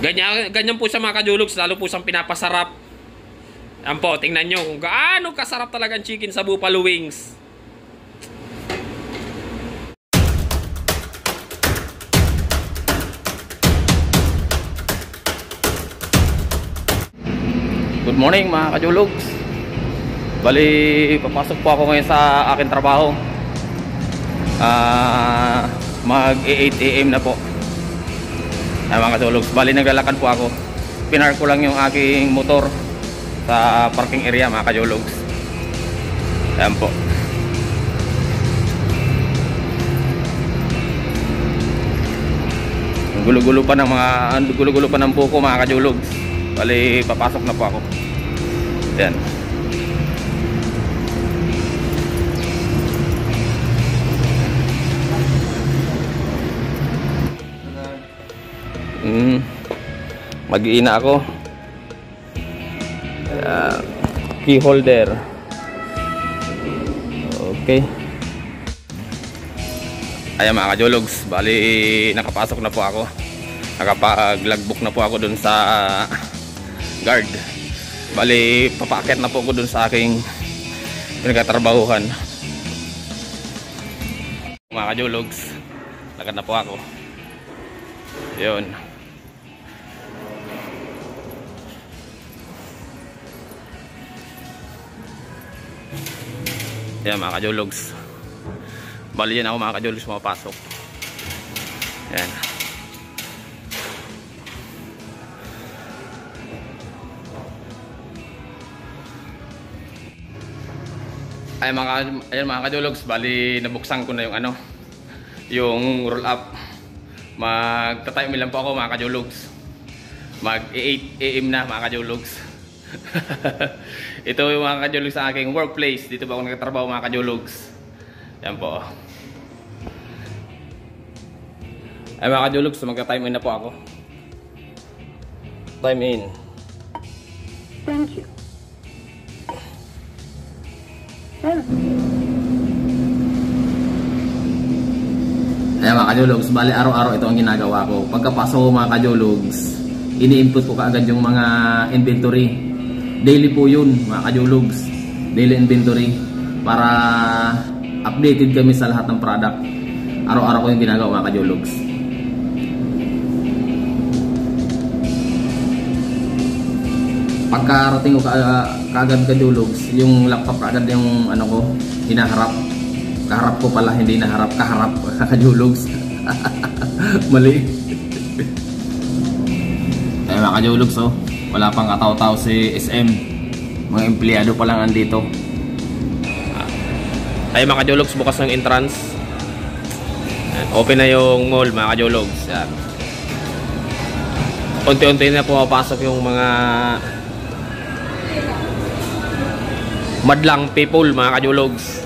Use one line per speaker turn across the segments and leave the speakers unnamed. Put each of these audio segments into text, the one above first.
Ganyan po siya mga kajulugs, lalo po siyang pinapasarap. Yan po, tingnan nyo kung gaano kasarap talaga ang chicken sa buffalo wings.
Good morning mga kajulugs. Bali, papasok po ako ngayon sa aking trabaho. Mag 8 AM na po. Ay mga kajulugs, bali naglalakad po ako. Pinark ko lang yung aking motor sa parking area mga kajulugs. Ayan po. Ang gulo-gulo pa ng buko mga kajulugs. Bali, papasok na po ako. Ayan. Mag-iina ako. Key holder. Okay. Ayan mga kajulugs, bali nakapasok na po ako. Nakapag-logbook na po ako dun sa guard. Bali papaakyat na po ako dun sa aking pinagtatrabahuhan. Mga kajulugs, lakad na po ako. Yun. Yan mga kajulugs. Bali yan ako mga kajulugs mapasok. Yan. Ayan mga kajulugs, bali nabuksan ko na yung ano, yung roll up. Magta-time lang po ako mga kajulugs. Mag 8 AM na mga kajulugs. Ito yung mga kajulugs sa aking workplace. Dito ba ako nagtatrabaho mga kajulugs. Yan po. Ay mga kajulugs, magta-time in na po ako. Time in.
Thank you.
Ayan mga kajulugs, bali araw-araw ito ang ginagawa ko. Pagkapasok ko mga kajulugs, ini-input ko kaagad yung mga inventory. Daily po yun mga kajulugs, daily inventory, para updated kami sa lahat ng product. Araw-araw ko yung ginagawa mga kajulugs. Pagkarating ko kaagad kajulugs, yung laptop kaagad yung ano ko, hinaharap. Kaharap ko pala, hindi naharap, kaharap kajulugs. Mali. Ay mga kajulugs, oh, wala pang kataw-taw si SM. Mga empleyado pa lang andito.
Ay mga kajulugs, bukas ng entrance. Open na yung mall mga kajulugs. Unti-unti na pumapasok yung mga madlang people mga kajulugs.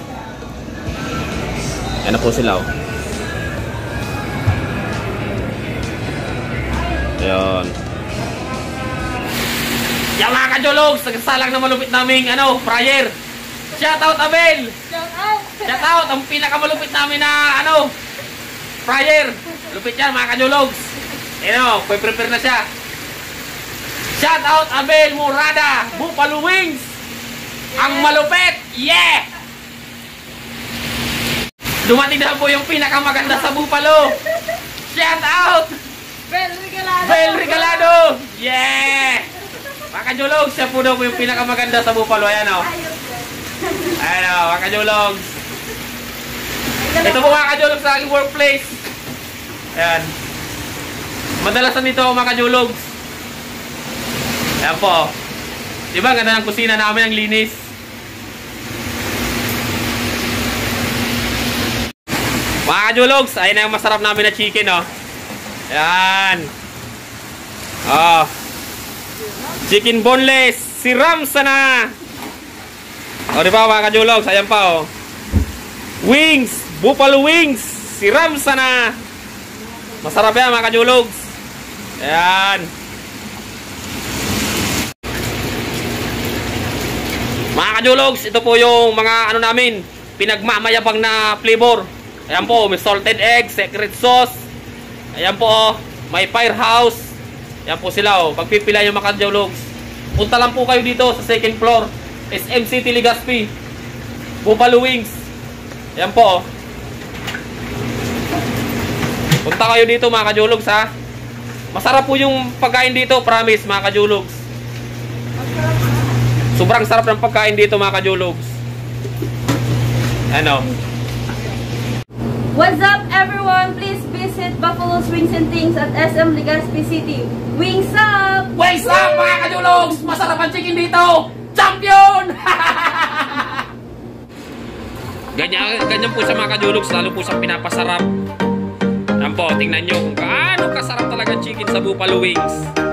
Yan na po sila, oh. Ayan. Yan mga kajulugs, nagsasalang na malupit naming ano, fryer. Shout out Abel. Shout out ang pinakamalupit namin na ano, fryer. Lupit yan mga kajulugs. Ayan, prepare na siya. Shout out Abel Murada, Buffalo Wings. Ang malupit. Yeah. Dumating na po yung pinakamaganda sa Buffalo. Shout out
Bel Regalado.
Bel Regalado. Yeah. Mga kajulugs, siya po daw po yung pinakamaganda sa Buffalo. Ayan o. Ayan o, mga kajulugs. Ito po mga kajulugs sa aking workplace. Ayan. Madalasan dito mga kajulugs. Ayan po. Diba ganda ng kusina namin, ang linis. Mga kajulugs, ayun na yung masarap namin na chicken, oh. Ayan. Oh. Chicken boneless. Si Ramsa na. O, diba mga kajulugs, ayan pa, oh. Wings. Buffalo wings. Si Ramsa na. Masarap yan mga kajulugs. Ayan. Mga kajulugs, ito po yung mga ano namin, pinagmamayabang na flavor. Ayan po, may salted egg, secret sauce. Ayan po, may firehouse. Yan po sila oh. Pagpipila yung mga kajologs. Punta lang po kayo dito sa second floor. SM City Legazpi. Buffalo Wings. Yan po oh. Punta kayo dito mga kajologs ha. Masarap po yung pagkain dito, promise mga kajologs. Sobrang sarap ng pagkain dito mga kajologs. Ano?
What's up everyone? Please visit Buffalo's Wings and Things at SM Legazpi City. Wings up!
Wings up mga kajologs! Masarap ang chicken dito! Champion!
Ganyan po sa mga kajologs, lalo po sa pinapasarap. Yan po, tingnan nyo kung gaano kasarap talaga chicken sa Buffalo Wings.